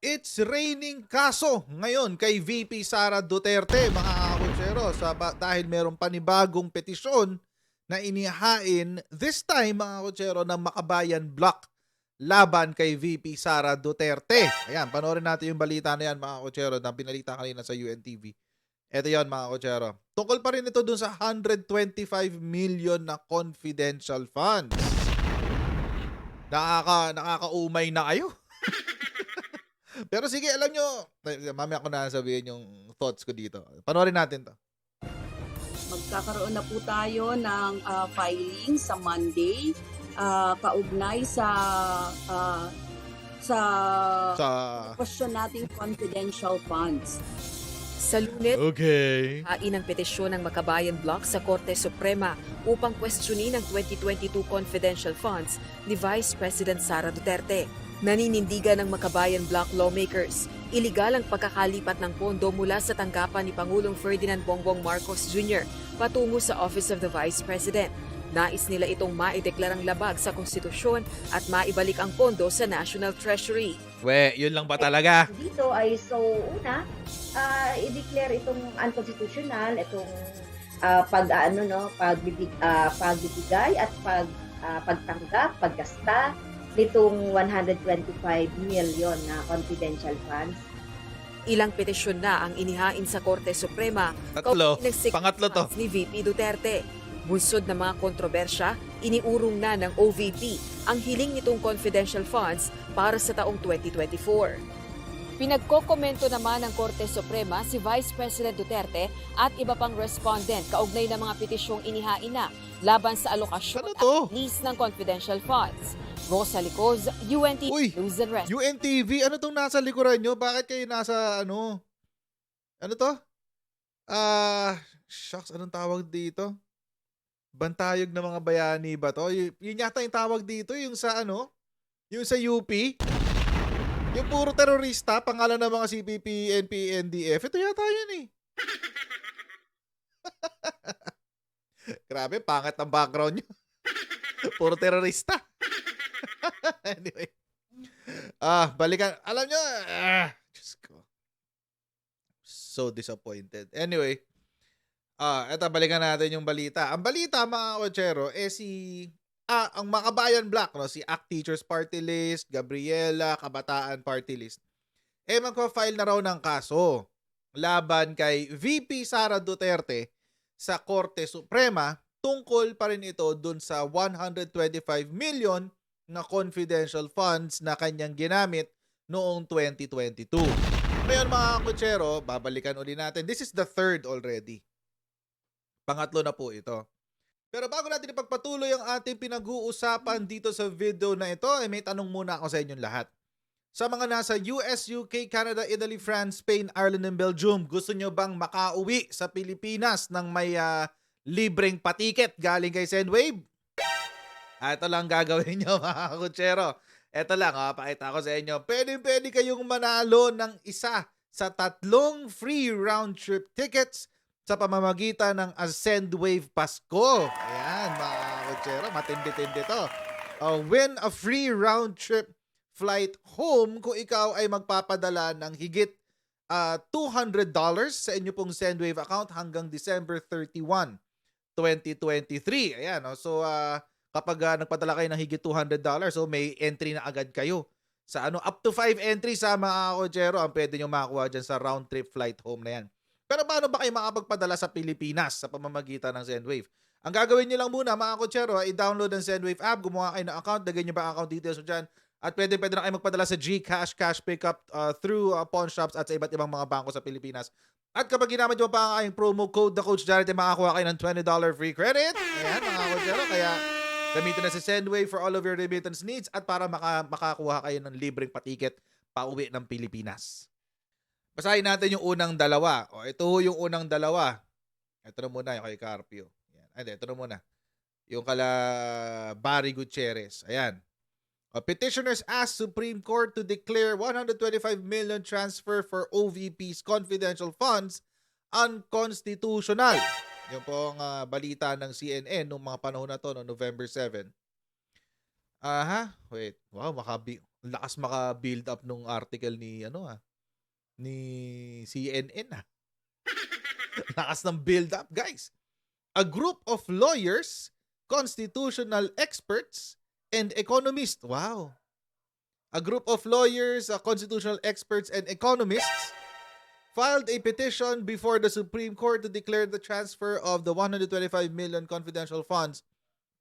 It's raining kaso ngayon kay VP Sara Duterte, mga kakutsero, dahil merong panibagong petisyon na inihain this time, mga kakutsero, ng Makabayan Block laban kay VP Sara Duterte. Ayan, panoorin natin yung balita na yan, mga kakutsero, na pinalita kanina sa UNTV. Ito yan, mga kakutsero. Tungkol pa rin ito dun sa 125 million na confidential funds. Nakakaumay na kayo. Pero sige, alam nyo, mamaya ko na sabihin yung thoughts ko dito. Panoorin natin to. Magkakaroon na po tayo ng filing sa Monday kaugnay sa Sa... question nating confidential funds. Sa Lunes, Okay. hain ang petisyon ng Makabayan Block sa Korte Suprema upang questionin ang 2022 confidential funds ni Vice President Sara Duterte. Naninindigan ng Makabayan Block lawmakers, iligal ang pagkakalipat ng pondo mula sa tanggapan ni Pangulong Ferdinand Bongbong Marcos Jr. patungo sa Office of the Vice President. Nais nila itong maideklarang labag sa konstitusyon at maibalik ang pondo sa National Treasury. Yun lang ba talaga? Dito ay una, i-declare itong unconstitutional, itong pagbibigay at pagtanggap, paggasta nitong 125 million na confidential funds. Ilang petisyon na ang inihain sa Korte Suprema Tatlo. kaugnay ng secret Pangatlo to. funds ni VP Duterte. Bunsod ng mga kontrobersya, iniurong na ng OVP ang hiling nitong confidential funds para sa taong 2024. Pinagkokomento naman ng Korte Suprema si Vice President Duterte at iba pang respondent kaugnay ng mga petisyong inihain na laban sa alokasyon Ano to? at release ng confidential funds. Rosa Licoz, UNTV Uy, News and Rest. UNTV, ano tong nasa likuran nyo? Bakit kayo nasa ano? Ano to? Shucks, anong tawag dito? Bantayog ng mga bayani ba to? Yun yata yung tawag dito, yung sa ano? Yung sa UP? Yung puro terorista, pangalan ng mga CPP, NP, NDF. Ito yata yun eh. Grabe, pangat ang background nyo. Puro terorista. Anyway. Balikan. Alam nyo, Diyos ko. So disappointed. Anyway. Eto, balikan natin yung balita. Ang balita, mga kotsero, ang Makabayan Block, no? Si ACT Teachers Party List, Gabriela, Kabataan Party List, magpa-file na raw ng kaso laban kay VP Sara Duterte sa Korte Suprema. Tungkol pa rin ito dun sa 125 million na confidential funds na kanyang ginamit noong 2022. Ngayon, mga kotsero, babalikan uli natin. This is the third already. Pangatlo na po ito. Pero bago natin ipagpatuloy ang ating pinag-uusapan dito sa video na ito, may tanong muna ako sa inyong lahat. Sa mga nasa US, UK, Canada, Italy, France, Spain, Ireland, and Belgium, gusto nyo bang makauwi sa Pilipinas ng may libreng patiket galing kay Sendwave? Ito lang gagawin nyo, mga kutsero. Ito lang, pakita ko sa inyo. Pwede kayong manalo ng isa sa 3 free round trip tickets sa pamamagitan ng Sendwave Pasko. Ayan, mga kutsero, matindi-tindi to. Win a free round trip flight home kung ikaw ay magpapadala ng higit $200 sa inyo pong Sendwave account hanggang December 31, 2023. Ayan, so kapag nagpadala kayo ng higit $200, so may entry na agad kayo sa up to 5 entries sa mga kotsero ang pwede nyo makakuha dyan sa round trip flight home na yan. Pero paano ba kayo makapagpadala sa Pilipinas sa pamamagitan ng Sendwave? Ang gagawin nyo lang muna, mga kotsero, i-download ang Sendwave app, gumawa kayo ng account, lagay nyo ba ang account details mo dyan, at pwede na kayo magpadala sa GCash, cash pickup through pawn shops at sa iba't ibang mga bangko sa Pilipinas. At kapag ginamit nyo pa ang aking promo code, The Coach Jared, makakuha kayo ng $20 free credit. Ayan, mga kotsero, kaya gamitin na si Sendwave for all of your remittance needs at para makakuha kayo ng libreng patiket pauwi ng Pilipinas. Basahin natin yung unang dalawa. Ito yung unang dalawa. Ito na muna yung kay Carpio. Ayan. Ito na muna. Yung kala Barry Gutierrez. Ayan. Petitioners ask Supreme Court to declare 125 million transfer for OVP's confidential funds unconstitutional. Yung pong balita ng CNN noong mga panahon na to, no, November 7. Wait. Wow, Lakas maka-build up nung article ni ni CNN Lakas ng build up, guys. A group of lawyers, constitutional experts, and economists. Wow. A group of lawyers, constitutional experts, and economists filed a petition before the Supreme Court to declare the transfer of the 125 million confidential funds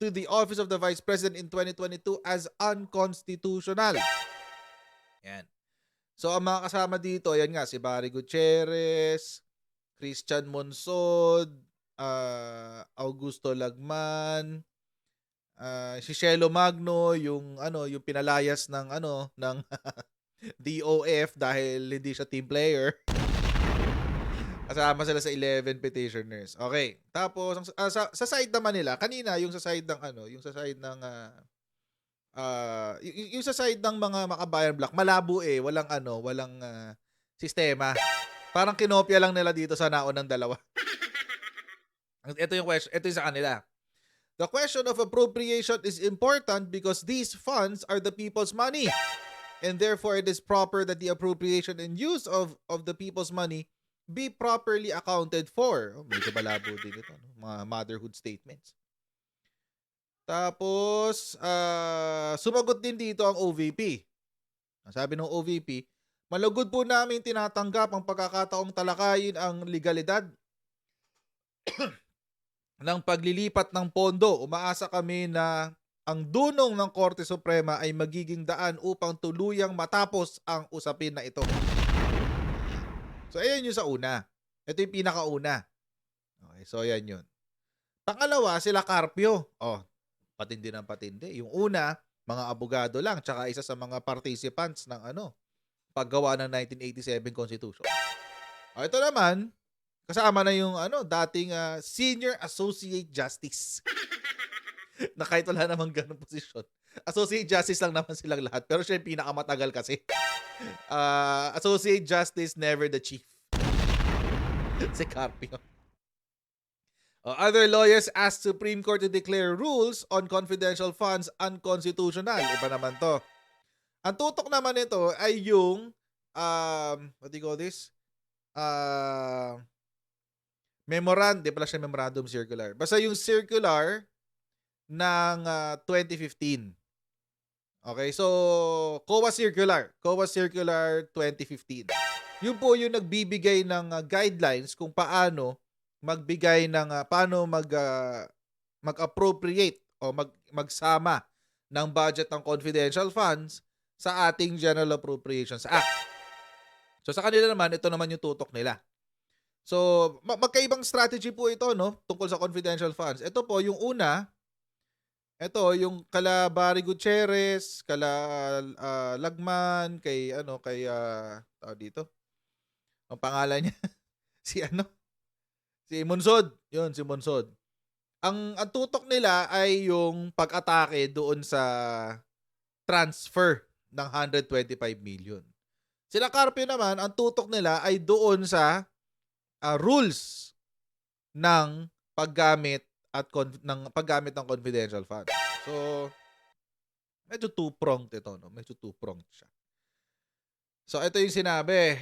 to the Office of the Vice President in 2022 as unconstitutional. Yan. So, ang mga kasama dito, yan nga, si Barry Gutierrez, Christian Monsod, Augusto Lagman, si Shelo Magno, yung pinalayas ng DOF dahil hindi siya team player. Kasama sila sa 11 petitioners. Okay. Tapos sa side naman nila, kanina yung sa side ng yung sa side ng yung sa side ng mga Makabayan Block, malabo walang sistema. Parang kinopya lang nila dito sa naunang dalawa. Ito yung question, ito yung sa kanila. The question of appropriation is important because these funds are the people's money. And therefore, it is proper that the appropriation and use of the people's money be properly accounted for. Oh, medyo malabo din ito. Mga motherhood statements. Tapos, sumagot din dito ang OVP. Sabi ng OVP, malugod po namin tinatanggap ang pagkakataong talakayin ang legalidad ng paglilipat ng pondo. Umaasa kami na ang dunong ng Korte Suprema ay magiging daan upang tuluyang matapos ang usapin na ito. So, ayan yung sa una. Ito yung pinakauna. Okay, so ayan yun. Pangalawa, sila Carpio. Oh, patindi ng patindi. Yung una, mga abogado lang, tsaka isa sa mga participants ng paggawa ng 1987 Constitution. Oh, ito naman, kasama na yung dating Senior Associate Justice. Na kahit wala namang ganung posisyon. Associate Justice lang naman silang lahat. Pero siya yung pinakamatagal kasi. Associate Justice, never the chief. Si Carpio. Other lawyers asked Supreme Court to declare rules on confidential funds unconstitutional. Iba naman to. Ang tutok naman nito ay yung what do you call this? Memorandum, di pala siya memorandum circular. Basta yung circular ng 2015. Okay, so COA Circular 2015. Yun po yung nagbibigay ng guidelines kung paano magbigay ng paano mag-appropriate o magsama ng budget ng confidential funds sa ating General Appropriations Act. So sa kanila naman, ito naman yung tutok nila. So magkaibang strategy po ito tungkol sa confidential funds. Ito po yung una. Ito, yung kala Barry Gutierrez, kala Lagman, kay tao dito. Ang pangalan niya, si Monsod. Yun, si Monsod. Ang tutok nila ay yung pag-atake doon sa transfer ng 125 million. Sila Carpio naman, ang tutok nila ay doon sa rules ng paggamit ng confidential funds. So, medyo two-pronged ito, Medyo two-pronged siya. So, ito yung sinabi.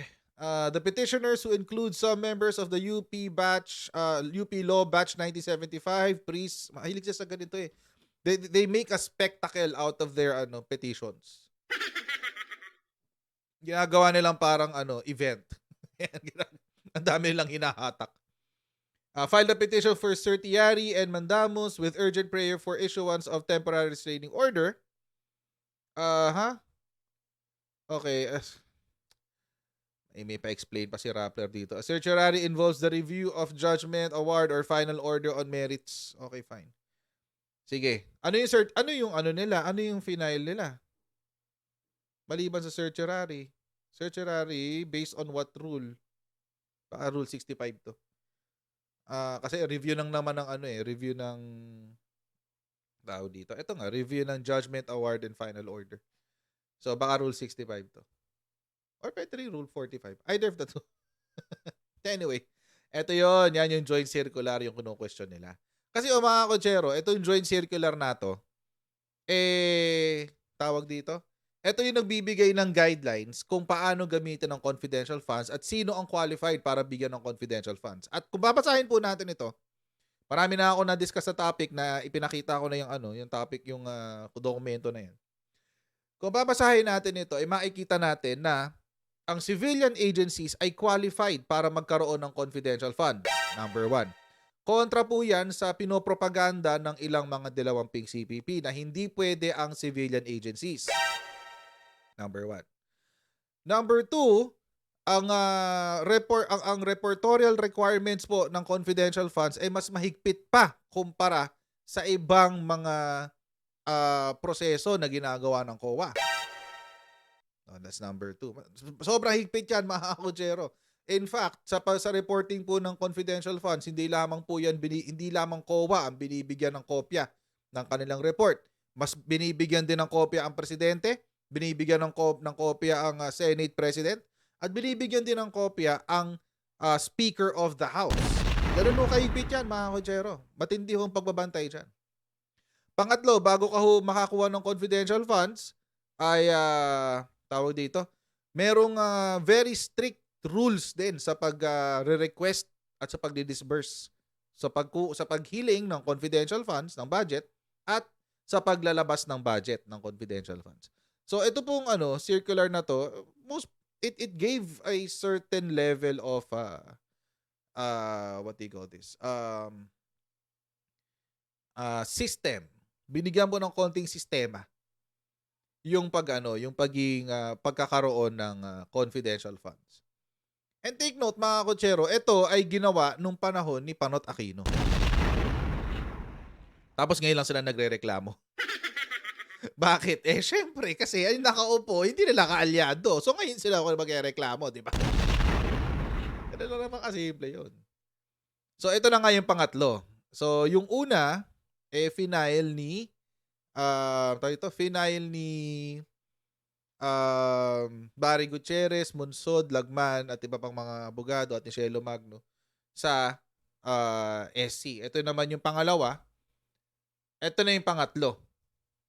The petitioners who include some members of the UP Law Batch 1975, priests, mahilig siya sa ganito eh. They make a spectacle out of their petitions. Ginagawa nilang parang event. Ang dami nilang hinahatak. Filed a petition for certiorari and mandamus with urgent prayer for issuance of temporary restraining order. Okay. May pa-explain pa si Rappler dito. A certiorari involves the review of judgment, award, or final order on merits. Okay, fine. Sige. Ano yung nila? Ano yung final nila? Maliban sa certiorari. Certiorari based on what rule? Baka Rule 65 to. Kasi review ng naman ng review ng tao dito. Ito nga, review ng judgment, award, and final order. So, baka Rule 65 to. Or pwede Rule 45. Either of the two. Anyway, ito yon, yan yung joint circular yung kino-question nila. Kasi mga kotsero, ito yung joint circular na to, tawag dito, Ito yung nagbibigay ng guidelines kung paano gamitin ang confidential funds at sino ang qualified para bigyan ng confidential funds. At kung babasahin po natin ito, marami na ako na-discuss sa topic na ipinakita ko na yung topic, yung dokumento na yan. Kung babasahin natin ito, ay makikita natin na ang civilian agencies ay qualified para magkaroon ng confidential funds. Number 1. Kontra po yan sa pinopropaganda ng ilang mga dalawamping CPP na hindi pwede ang civilian agencies. Number 1. Number 2, ang reportorial requirements po ng confidential funds ay mas mahigpit pa kumpara sa ibang mga proseso na ginagawa ng COA. That's number 2. Sobrang higpit yan, mga kutsero. In fact, sa reporting po ng confidential funds, hindi lamang COA ang binibigyan ng kopya ng kanilang report. Mas binibigyan din ng kopya ang presidente, binibigyan ng kopya ang Senate President, at binibigyan din ng kopya ang Speaker of the House. Ganun mo kahigpit yan, mga kutsero. Matindi hong pagbabantay dyan. Pangatlo, bago ka makakuha ng confidential funds, ay tawag dito, merong very strict rules din sa pag-request at sa pag-disburse sa paghiling ng confidential funds ng budget at sa paglalabas ng budget ng confidential funds. So ito pong circular na to, it gave a certain level of what do you call this? System. Binigyan mo ng konting sistema yung pagkakaroon ng confidential funds. And take note, mga kutsero, ito ay ginawa nung panahon ni Panot Aquino. Tapos ngayon lang sila nagrereklamo. Bakit? Syempre, kasi ay nakaupo, hindi nila kaalyado. So ngayon sila ako magrereklamo, di ba? Ganun lang naman kasimple yun. So ito na nga yung pangatlo. So yung una, final ni Barry Gutierrez, Monsod, Lagman at iba pang mga abogado at ni Shelo Magno sa SC. Ito naman yung pangalawa. Ito na yung pangatlo.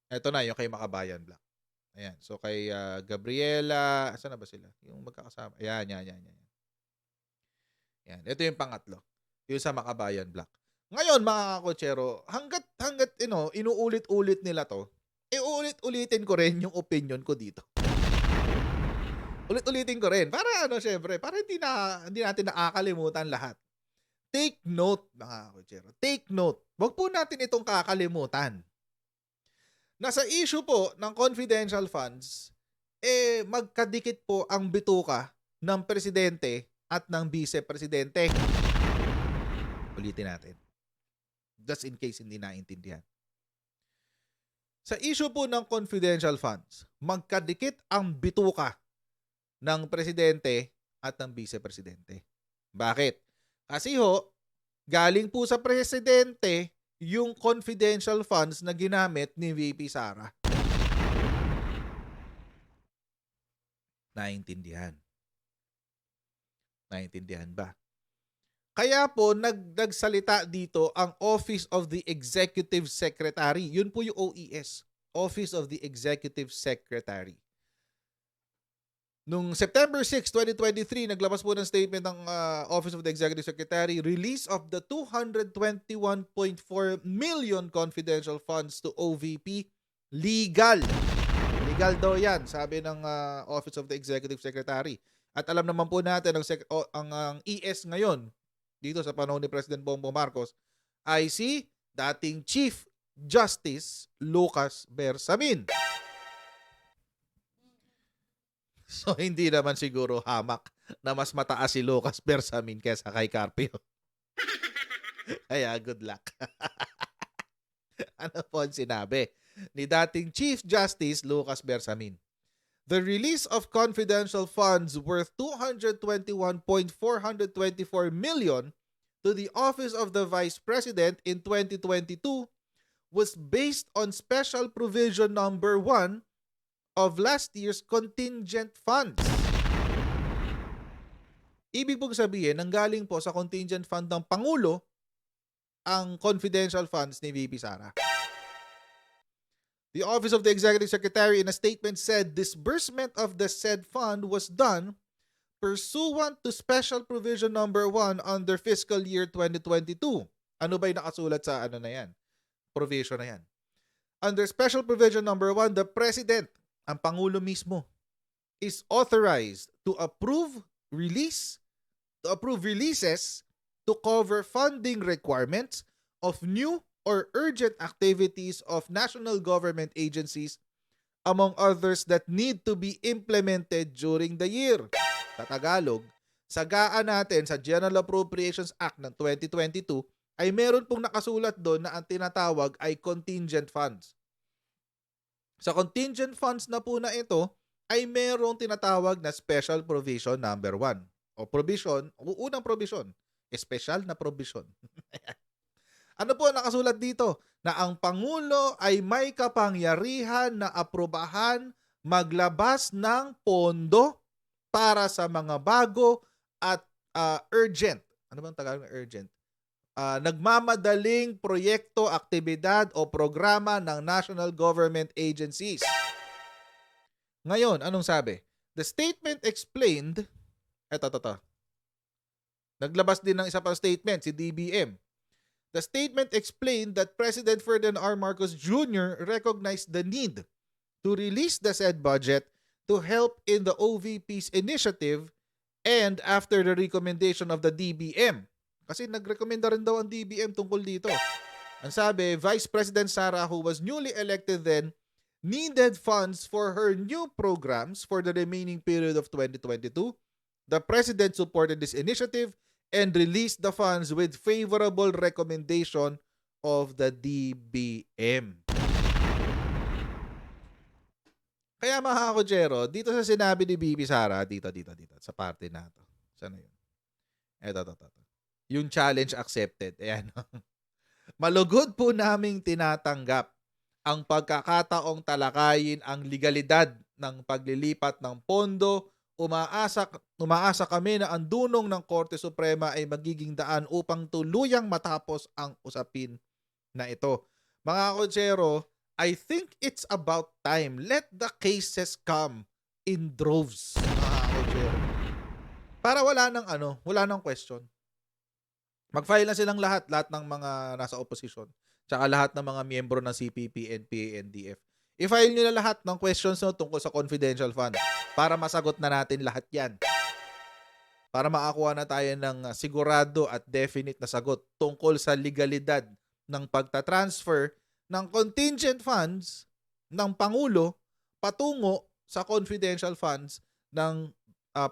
Ito na yung kay Makabayan Black. Ayan. So kay Gabriela, saan na ba sila? Yung magkakasama. Ayan. Yan. Ito yung pangatlo. Yung sa Makabayan Black. Ngayon, mga kakotsero, hanggat inuulit-ulit nila to, ulit-ulitin ko rin yung opinion ko dito. Ulit-ulitin ko rin. Para syempre, para hindi natin nakakalimutan lahat. Take note, mga kakotsero. Take note. Huwag po natin itong kakalimutan. Nasa issue po ng confidential funds, magkadikit po ang bituka ng presidente at ng vice-presidente. Ulitin natin. Just in case hindi naintindihan. Sa issue po ng confidential funds, magkadikit ang bituka ng presidente at ng vice-presidente. Bakit? Kasi galing po sa presidente yung confidential funds na ginamit ni VP Sara. Naintindihan ba? Kaya po nagsalita dito ang Office of the Executive Secretary. Yun po yung OES, Office of the Executive Secretary. Nung September 6, 2023, naglabas po ng statement ng Office of the Executive Secretary, release of the 221.4 million confidential funds to OVP, legal. Legal daw yan, sabi ng Office of the Executive Secretary. At alam naman po natin, ang ES ngayon, dito sa panahon ni President Bongbong Marcos, ay si dating Chief Justice Lucas Bersamin. So, hindi naman siguro hamak na mas mataas si Lucas Bersamin kaysa kay Carpio. Kaya, good luck. Ano po ang sinabi ni dating Chief Justice Lucas Bersamin? The release of confidential funds worth 221.424 million to the Office of the Vice President in 2022 was based on Special Provision Number 1 of last year's contingent funds. Ibig pong sabihin, nanggaling po sa contingent fund ng Pangulo ang confidential funds ni VP Sara. The Office of the Executive Secretary in a statement said disbursement of the said fund was done pursuant to Special Provision Number 1 under Fiscal Year 2022. Ano ba yung nakasulat sa ano na yan? Provision na yan. Under Special Provision Number 1, the President, ang Pangulo mismo, is authorized to approve releases to cover funding requirements of new or urgent activities of national government agencies, among others that need to be implemented during the year. Sa Tagalog, sagaan natin sa General Appropriations Act ng 2022 ay meron pong nakasulat doon na ang tinatawag ay contingent funds. Sa contingent funds na po na ito ay merong tinatawag na Special Provision Number 1 o provision, o unang provision, special na provision. Ano po ang nakasulat dito? Na ang Pangulo ay may kapangyarihan na aprobahan maglabas ng pondo para sa mga bago at urgent. Ano bang Tagalog ng urgent? Nagmamadaling proyekto, aktibidad o programa ng national government agencies. Ngayon, anong sabi? The statement explained, naglabas din ng isa pang statement, si DBM. The statement explained that President Ferdinand R. Marcos Jr. recognized the need to release the said budget to help in the OVP's initiative and after the recommendation of the DBM. Kasi nagrekomenda rin daw ang DBM tungkol dito. Ang sabi, Vice President Sara, who was newly elected then, needed funds for her new programs for the remaining period of 2022. The President supported this initiative and released the funds with favorable recommendation of the DBM. Kaya mga kakutsero, dito sa sinabi ni Bibi Sara, dito, sa parte na to. Sana yun? Ito. Yung challenge accepted. Ayan. Malugod po naming tinatanggap ang pagkakataong talakayin ang legalidad ng paglilipat ng pondo. Umaasa kami na ang dunong ng Korte Suprema ay magiging daan upang tuluyang matapos ang usapin na ito. Mga kutsero, I think it's about time. Let the cases come in droves, mga kutsero. Para wala nang question. Mag-file na silang lahat ng mga nasa opposition, tsaka lahat ng mga miyembro ng CPP, NPA, NDF. I-file nyo na lahat ng questions tungkol sa confidential fund para masagot na natin lahat yan. Para makakuha na tayo ng sigurado at definite na sagot tungkol sa legalidad ng pagtatransfer ng contingent funds ng Pangulo patungo sa confidential funds ng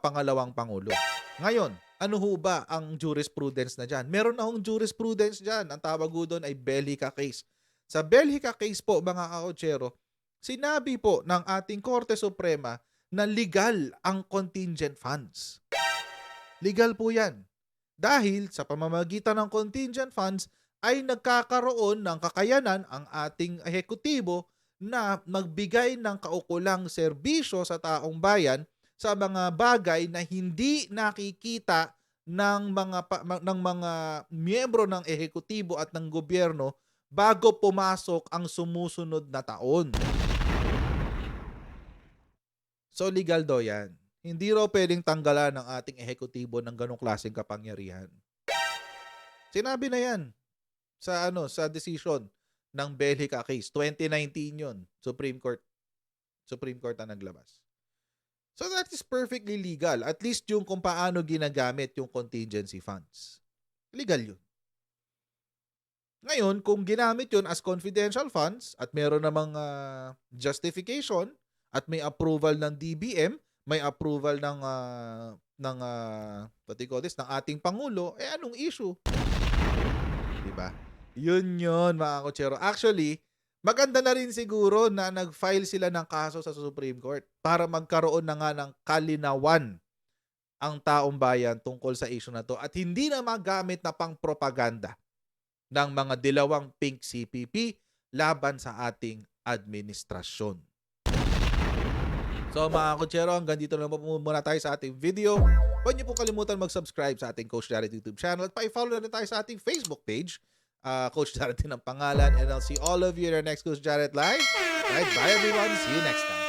pangalawang Pangulo. Ngayon, ano ho ba ang jurisprudence na dyan? Meron na hong jurisprudence dyan. Ang tawag ho doon ay Bellica case. Sa Bellica case po, mga kakutsero, sinabi po ng ating Korte Suprema na legal ang contingent funds. Legal po yan. Dahil sa pamamagitan ng contingent funds ay nagkakaroon ng kakayanan ang ating ehekutibo na magbigay ng kaukulang serbisyo sa taong bayan sa mga bagay na hindi nakikita ng mga miyembro ng ehekutibo at ng gobyerno bago pumasok ang sumusunod na taon. So legal daw yan. Hindi raw pwedeng tanggalan ng ating ehekutibo ng ganong klaseng kapangyarihan. Sinabi na yan sa decision ng Bellica case. 2019 yun. Supreme Court na naglabas. So that is perfectly legal. At least yung kung paano ginagamit yung contingency funds. Legal yun. Ngayon, kung ginamit yun as confidential funds at meron namang justification at may approval ng DBM, may approval ng ating Pangulo, anong issue? Diba? Yun mga kutsero. Actually, maganda na rin siguro na nag-file sila ng kaso sa Supreme Court para magkaroon na nga ng kalinawan ang taong bayan tungkol sa issue na to at hindi na magamit na pang propaganda ng mga dilawang pink CPP laban sa ating administrasyon. So mga kutsero, hanggang dito na muna tayo sa ating video. Huwag niyo po kalimutan mag-subscribe sa ating Coach Jared YouTube channel at pa-follow na rin tayo sa ating Facebook page. Coach Jared din ang pangalan, and I'll see all of you in our next Coach Jared Live. Alright, bye everyone. See you next time.